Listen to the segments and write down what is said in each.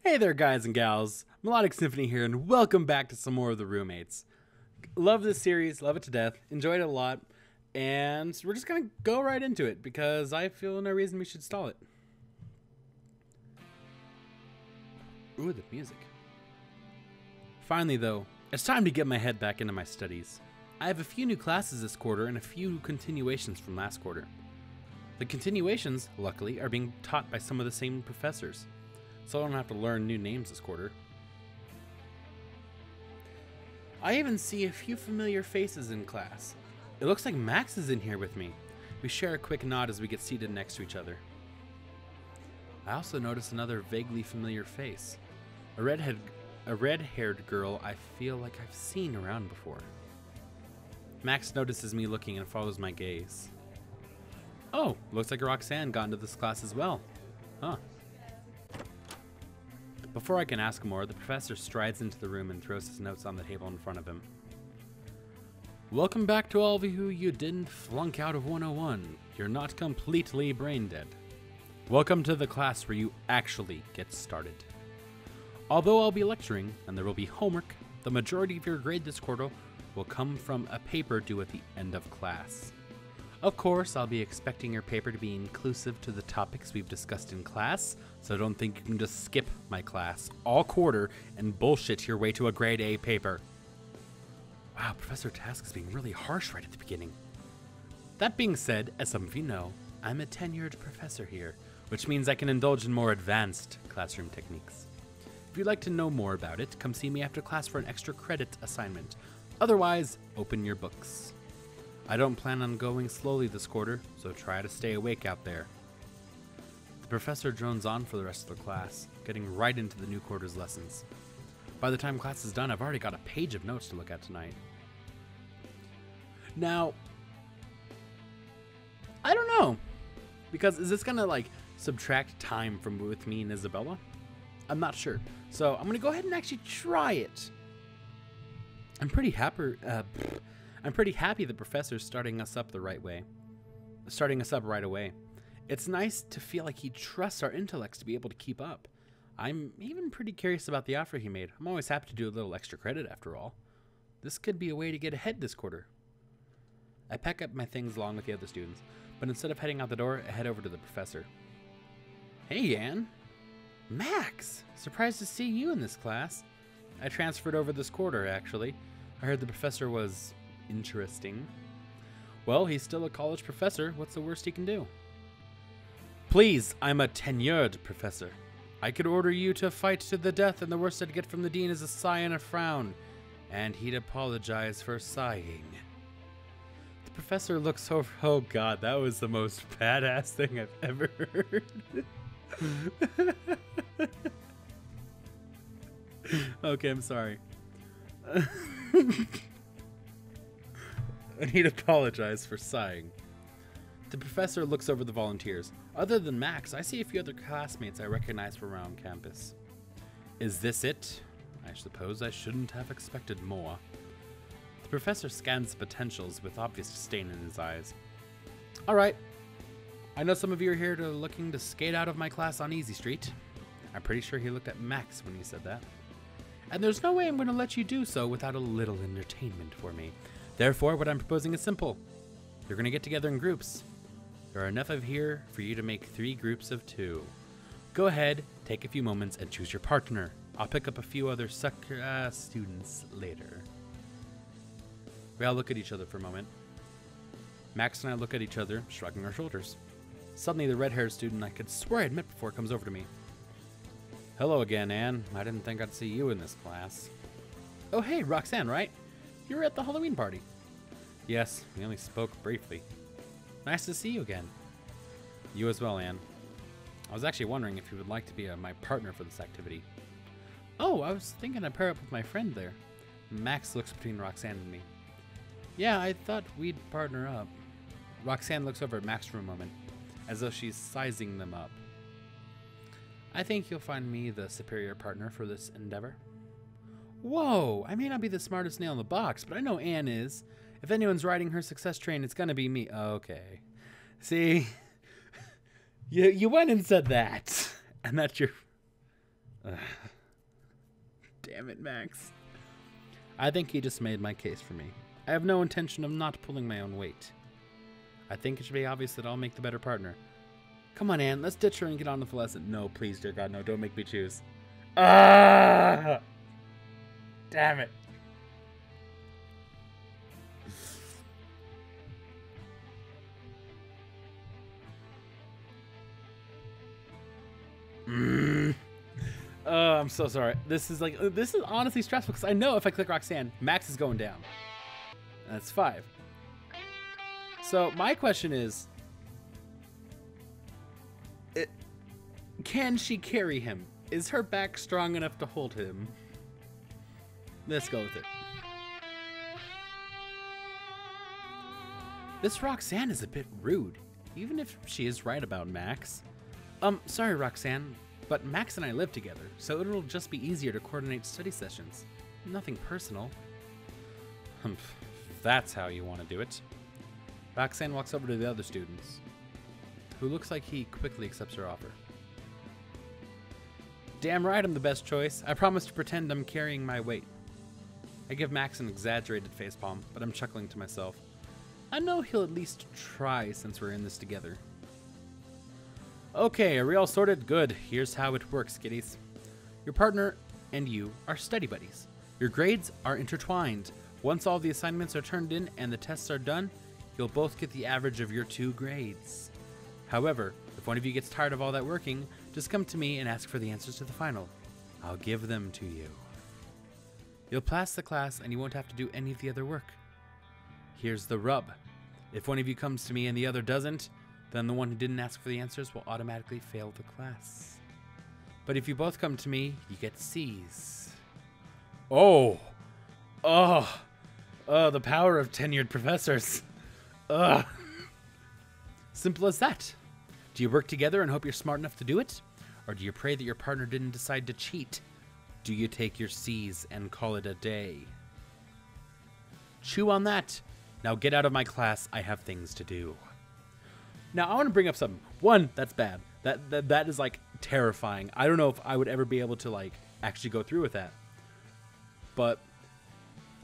Hey there, guys and gals. Melodic Symphony here, and welcome back to some more of The Roommates. Love this series, love it to death, enjoyed it a lot, and we're just gonna go right into it because I feel no reason we should stall it. Ooh, the music. Finally, though, it's time to get my head back into my studies. I have a few new classes this quarter and a few continuations from last quarter. The continuations, luckily, are being taught by some of the same professors, so I don't have to learn new names this quarter. I even see a few familiar faces in class. It looks like Max is in here with me. We share a quick nod as we get seated next to each other. I also notice another vaguely familiar face. A red-haired girl I feel like I've seen around before. Max notices me looking and follows my gaze. Oh, looks like Roxanne got into this class as well. Huh. Before I can ask more, the professor strides into the room and throws his notes on the table in front of him. Welcome back to all of you who didn't flunk out of 101. You're not completely brain dead. Welcome to the class where you actually get started. Although I'll be lecturing and there will be homework, the majority of your grade this quarter will come from a paper due at the end of class. Of course, I'll be expecting your paper to be inclusive to the topics we've discussed in class, so don't think you can just skip my class all quarter and bullshit your way to a grade A paper. Wow, Professor Task is being really harsh right at the beginning. That being said, as some of you know, I'm a tenured professor here, which means I can indulge in more advanced classroom techniques. If you'd like to know more about it, come see me after class for an extra credit assignment. Otherwise, open your books. I don't plan on going slowly this quarter, so try to stay awake out there. The professor drones on for the rest of the class, getting right into the new quarter's lessons. By the time class is done, I've already got a page of notes to look at tonight. Now, I don't know, because is this gonna subtract time from with me and Isabella? I'm not sure, so I'm gonna go ahead and actually try it. I'm pretty happy the professor's starting us up right away. It's nice to feel like he trusts our intellects to be able to keep up. I'm even pretty curious about the offer he made. I'm always happy to do a little extra credit after all. This could be a way to get ahead this quarter. I pack up my things along with the other students, but instead of heading out the door, I head over to the professor. Hey, Anne. Max! Surprised to see you in this class. I transferred over this quarter, actually. I heard the professor was interesting. Well, he's still a college professor. What's the worst he can do? Please, I'm a tenured professor. I could order you to fight to the death, and the worst I'd get from the dean is a sigh and a frown. And he'd apologize for sighing. The professor looks over. Oh god, that was the most badass thing I've ever heard. Okay, I'm sorry. And he'd apologize for sighing. The professor looks over the volunteers. Other than Max, I see a few other classmates I recognize from around campus. Is this it? I suppose I shouldn't have expected more. The professor scans the potentials with obvious disdain in his eyes. Alright. I know some of you are here looking to skate out of my class on Easy Street. I'm pretty sure he looked at Max when he said that. And there's no way I'm going to let you do so without a little entertainment for me. Therefore, what I'm proposing is simple. You're going to get together in groups. There are enough of here for you to make 3 groups of 2. Go ahead, take a few moments, and choose your partner. I'll pick up a few other students later. We all look at each other for a moment. Max and I look at each other, shrugging our shoulders. Suddenly, the red-haired student I could swear I'd met before comes over to me. Hello again, Anne. I didn't think I'd see you in this class. Oh, hey, Roxanne, right? You were at the Halloween party. Yes, we only spoke briefly. Nice to see you again. You as well, Anne. I was actually wondering if you would like to be my partner for this activity. Oh, I was thinking I'd pair up with my friend there. Max looks between Roxanne and me. Yeah, I thought we'd partner up. Roxanne looks over at Max for a moment, as though she's sizing them up. I think you'll find me the superior partner for this endeavor. Whoa, I may not be the smartest nail in the box, but I know Anne is. If anyone's riding her success train, it's gonna be me. Okay. See? You went and said that. And that's your... Damn it, Max. I think he just made my case for me. I have no intention of not pulling my own weight. I think it should be obvious that I'll make the better partner. Come on, Anne, let's ditch her and get on with the lesson. No, please, dear God, no, don't make me choose. Ah! Damn it. Oh, I'm so sorry. This is honestly stressful because I know if I click Roxanne, Max is going down. And that's 5. So my question is, can she carry him? Is her back strong enough to hold him? Let's go with it. This Roxanne is a bit rude, even if she is right about Max. Sorry, Roxanne, but Max and I live together, so it'll just be easier to coordinate study sessions. Nothing personal. If that's how you want to do it. Roxanne walks over to the other students, who looks like he quickly accepts her offer. Damn right I'm the best choice. I promise to pretend I'm carrying my weight. I give Max an exaggerated facepalm, but I'm chuckling to myself. I know he'll at least try since we're in this together. Okay, are we all sorted? Good. Here's how it works, kiddies. Your partner and you are study buddies. Your grades are intertwined. Once all the assignments are turned in and the tests are done, you'll both get the average of your 2 grades. However, if one of you gets tired of all that working, just come to me and ask for the answers to the final. I'll give them to you. You'll pass the class and you won't have to do any of the other work. Here's the rub. If one of you comes to me and the other doesn't, then the one who didn't ask for the answers will automatically fail the class. But if you both come to me, you get C's. The power of tenured professors. Simple as that. Do you work together and hope you're smart enough to do it? Or do you pray that your partner didn't decide to cheat? Do you take your C's and call it a day? Chew on that. Now get out of my class. I have things to do. Now, I want to bring up something. One, that's bad. That is, like, terrifying. I don't know if I would ever be able to, like, actually go through with that. But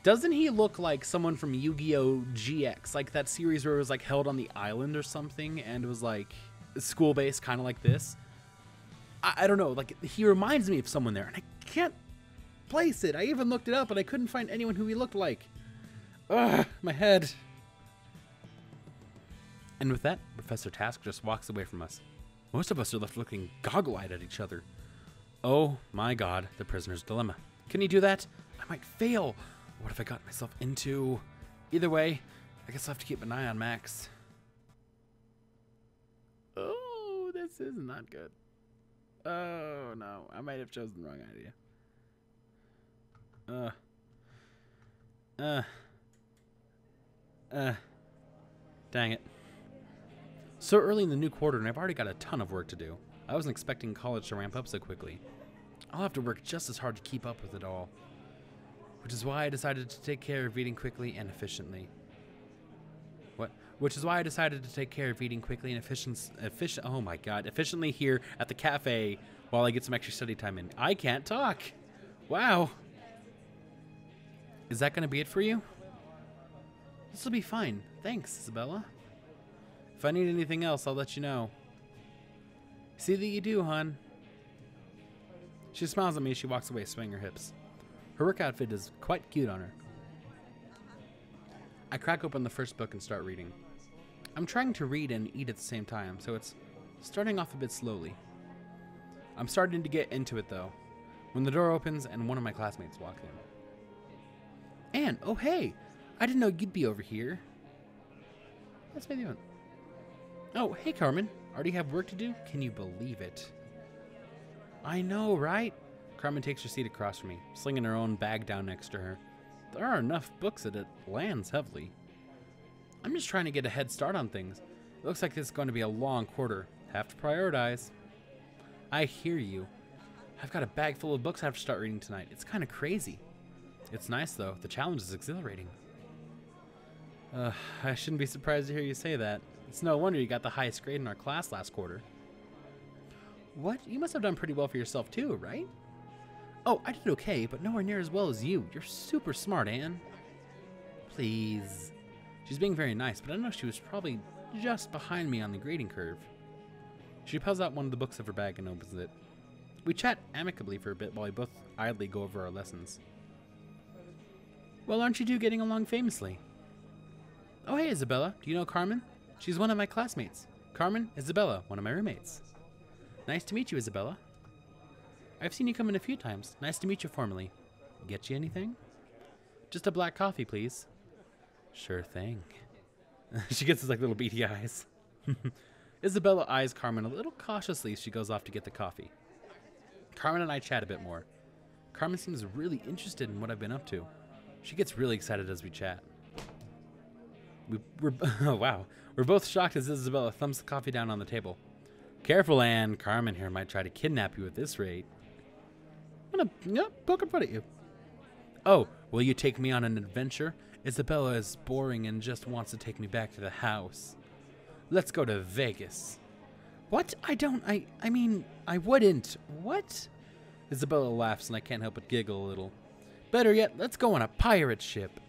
doesn't he look like someone from Yu-Gi-Oh! GX? Like that series where it was, like, held on the island or something, and it was, like, school-based, kind of like this? I don't know. Like, he reminds me of someone there, and I can't place it. I even looked it up, and I couldn't find anyone who he looked like. Ugh, my head. And with that, Professor Task just walks away from us. Most of us are left looking goggle-eyed at each other. Oh my God, the prisoner's dilemma. Can he do that? I might fail. What have I gotten myself into? Either way, I guess I'll have to keep an eye on Max. Oh, this is not good. Oh no, I might have chosen the wrong idea. Dang it. So early in the new quarter, and I've already got a ton of work to do. I wasn't expecting college to ramp up so quickly. I'll have to work just as hard to keep up with it all. Which is why I decided to take care of eating quickly and efficiently. Efficiently here at the cafe while I get some extra study time in. I can't talk. Wow. Is that going to be it for you? This will be fine. Thanks, Isabella. If I need anything else, I'll let you know. See that you do, hon. She smiles at me as she walks away, swinging her hips. Her work outfit is quite cute on her. I crack open the first book and start reading. I'm trying to read and eat at the same time, so it's starting off a bit slowly. I'm starting to get into it, though, when the door opens and one of my classmates walks in. Anne, oh hey! I didn't know you'd be over here. What's my doing? Oh, hey, Carmen. Already have work to do? Can you believe it? I know, right? Carmen takes her seat across from me, slinging her own bag down next to her. There are enough books that it lands heavily. I'm just trying to get a head start on things. It looks like this is going to be a long quarter. Have to prioritize. I hear you. I've got a bag full of books I have to start reading tonight. It's kind of crazy. It's nice, though. The challenge is exhilarating. I shouldn't be surprised to hear you say that. It's no wonder you got the highest grade in our class last quarter. What? You must have done pretty well for yourself too, right? Oh, I did okay, but nowhere near as well as you. You're super smart, Anne. Please. She's being very nice, but I know she was probably just behind me on the grading curve. She pulls out one of the books of her bag and opens it. We chat amicably for a bit while we both idly go over our lessons. Well, aren't you two getting along famously? Oh, hey, Isabella. Do you know Carmen? She's one of my classmates. Carmen, Isabella, one of my roommates. Nice to meet you, Isabella. I've seen you come in a few times. Nice to meet you formally. Get you anything? Just a black coffee, please. Sure thing. She gets his like little beady eyes. Isabella eyes Carmen a little cautiously as she goes off to get the coffee. Carmen and I chat a bit more. Carmen seems really interested in what I've been up to. She gets really excited as we chat. Oh, wow. We're both shocked as Isabella thumbs the coffee down on the table. Careful, Anne. Carmen here might try to kidnap you at this rate. I'm gonna poke her foot at you. Oh, will you take me on an adventure? Isabella is boring and just wants to take me back to the house. Let's go to Vegas. What? I mean, I wouldn't. What? Isabella laughs and I can't help but giggle a little. Better yet, let's go on a pirate ship.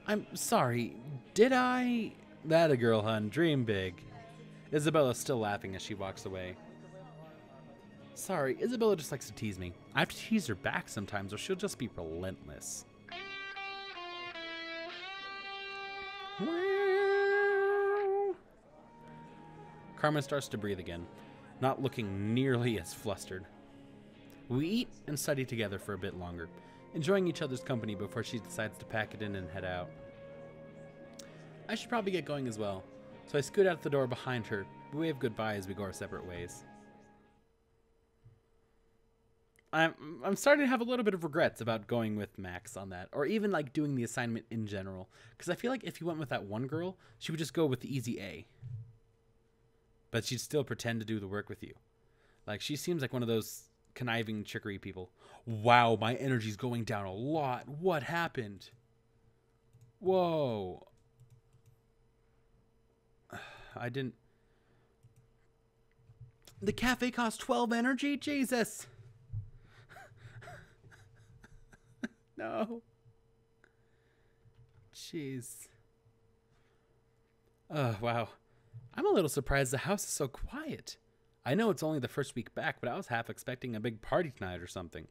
I'm sorry, did I? That a girl, hun. Dream big. Isabella's still laughing as she walks away. Sorry, Isabella just likes to tease me. I have to tease her back sometimes or she'll just be relentless. Carmen starts to breathe again, not looking nearly as flustered. We eat and study together for a bit longer, enjoying each other's company before she decides to pack it in and head out. I should probably get going as well, so I scoot out the door behind her. We wave goodbye as we go our separate ways. I'm starting to have a little bit of regrets about going with Max on that, or even like doing the assignment in general, because I feel like if you went with that one girl, she would just go with the easy A. But she'd still pretend to do the work with you. Like, she seems like one of those conniving trickery people. Wow, my energy's going down a lot. What happened? Whoa. I didn't... The cafe cost 12 energy? Jesus. No. Jeez. Oh, wow. I'm a little surprised the house is so quiet. I know it's only the first week back, but I was half expecting a big party tonight or something.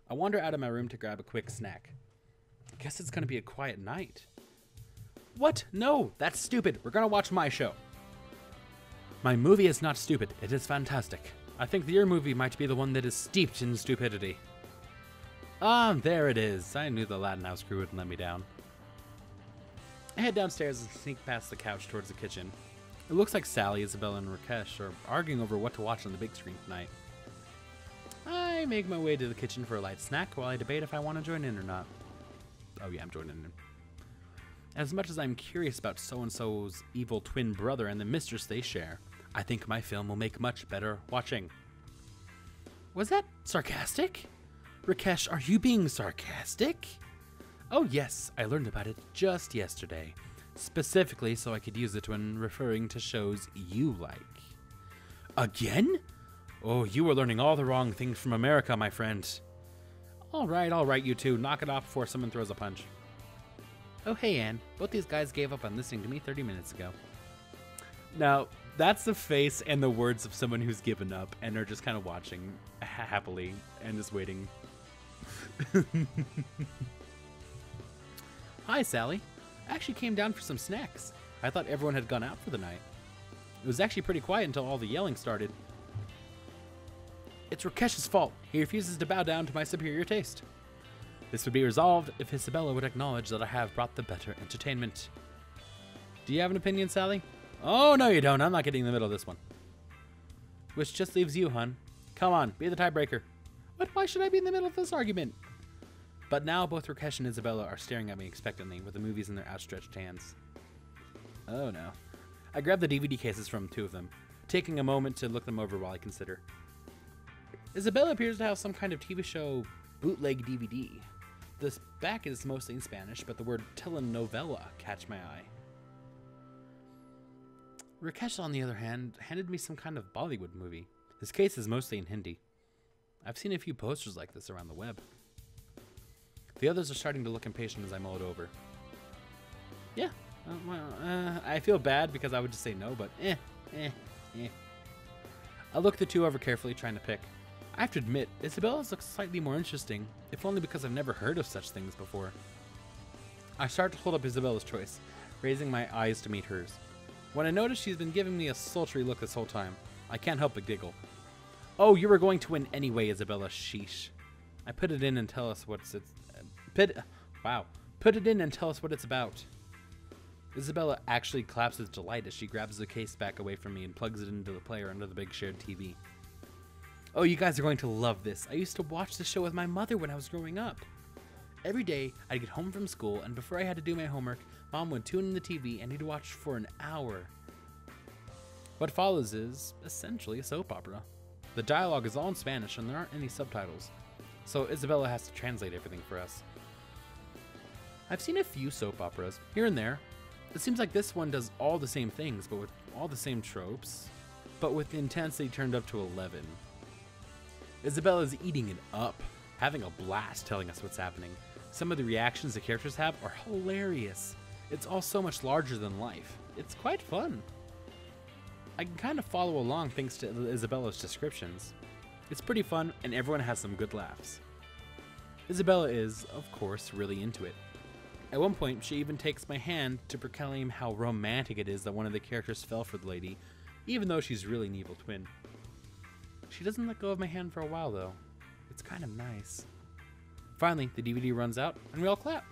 I wander out of my room to grab a quick snack. I guess it's going to be a quiet night. What? No, that's stupid. We're going to watch my show. My movie is not stupid. It is fantastic. I think your movie might be the one that is steeped in stupidity. Ah, there it is. I knew the Latin house crew wouldn't let me down. I head downstairs and sneak past the couch towards the kitchen. It looks like Sally, Isabella, and Rakesh are arguing over what to watch on the big screen tonight. I make my way to the kitchen for a light snack while I debate if I want to join in or not. Oh yeah, I'm joining in. As much as I'm curious about so-and-so's evil twin brother and the mistress they share, I think my film will make much better watching. Was that sarcastic? Rakesh, are you being sarcastic? Oh yes, I learned about it just yesterday. Specifically so I could use it when referring to shows you like. Again? Oh, you are learning all the wrong things from America, my friend. All right, you two. Knock it off before someone throws a punch. Oh, hey, Anne. Both these guys gave up on listening to me 30 minutes ago. Now, that's the face and the words of someone who's given up and are just kind of watching happily and just waiting. Hi, Sally. I actually came down for some snacks. I thought everyone had gone out for the night. It was actually pretty quiet until all the yelling started. It's Rakesh's fault. He refuses to bow down to my superior taste. This would be resolved if Isabella would acknowledge that I have brought the better entertainment. Do you have an opinion, Sally? Oh, no you don't. I'm not getting in the middle of this one. Which just leaves you, hun. Come on, be the tiebreaker. What? Why should I be in the middle of this argument? But now both Rakesh and Isabella are staring at me expectantly with the movies in their outstretched hands. Oh no. I grab the DVD cases from two of them, taking a moment to look them over while I consider. Isabella appears to have some kind of TV show bootleg DVD. This back is mostly in Spanish, but the word telenovela catch my eye. Rakesh, on the other hand, handed me some kind of Bollywood movie. His case is mostly in Hindi. I've seen a few posters like this around the web. The others are starting to look impatient as I mull it over. Yeah, I feel bad because I would just say no, but I look the two over carefully, trying to pick. I have to admit, Isabella's looks slightly more interesting, if only because I've never heard of such things before. I start to hold up Isabella's choice, raising my eyes to meet hers. When I notice she's been giving me a sultry look this whole time, I can't help but giggle. Oh, you were going to win anyway, Isabella, sheesh. I put it in and tell us what's it... Put it in and tell us what it's about. Isabella actually claps with delight as she grabs the case back away from me and plugs it into the player under the big shared TV. Oh, you guys are going to love this. I used to watch the show with my mother when I was growing up. Every day, I'd get home from school, and before I had to do my homework, Mom would tune in the TV and he'd watch for an hour. What follows is, essentially, a soap opera. The dialogue is all in Spanish and there aren't any subtitles, so Isabella has to translate everything for us. I've seen a few soap operas, here and there. It seems like this one does all the same things, but with all the same tropes, but with the intensity turned up to 11. Isabella's eating it up, having a blast telling us what's happening. Some of the reactions the characters have are hilarious. It's all so much larger than life. It's quite fun. I can kind of follow along thanks to Isabella's descriptions. It's pretty fun and everyone has some good laughs. Isabella is, of course, really into it. At one point, she even takes my hand to proclaim how romantic it is that one of the characters fell for the lady, even though she's really an evil twin. She doesn't let go of my hand for a while, though. It's kind of nice. Finally, the DVD runs out, and we all clap.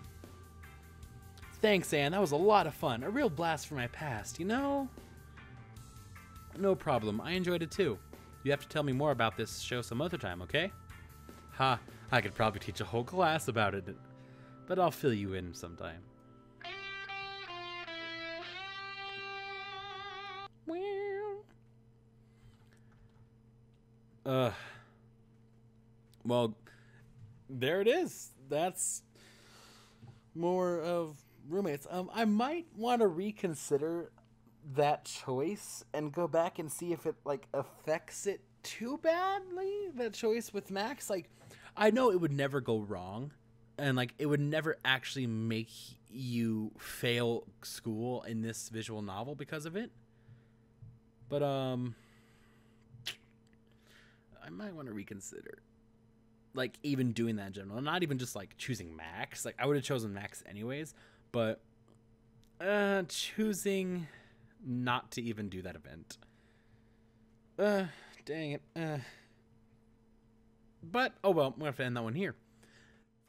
Thanks, Anne. That was a lot of fun. A real blast from my past, you know? No problem. I enjoyed it, too. You have to tell me more about this show some other time, okay? Ha, I could probably teach a whole class about it, but I'll fill you in sometime. Well, there it is. That's more of roommates. I might want to reconsider that choice and go back and see if it like affects it too badly. That choice with Max, like, I know it would never go wrong, and like it would never actually make you fail school in this visual novel because of it. But I might want to reconsider, like, even doing that in general. Not even just like choosing Max. Like, I would have chosen Max anyways, but choosing not to even do that event. Dang it. But oh well, I'm gonna have to end that one here.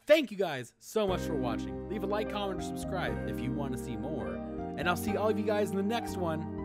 Thank you guys so much for watching. Leave a like, comment, or subscribe if you want to see more. And I'll see all of you guys in the next one.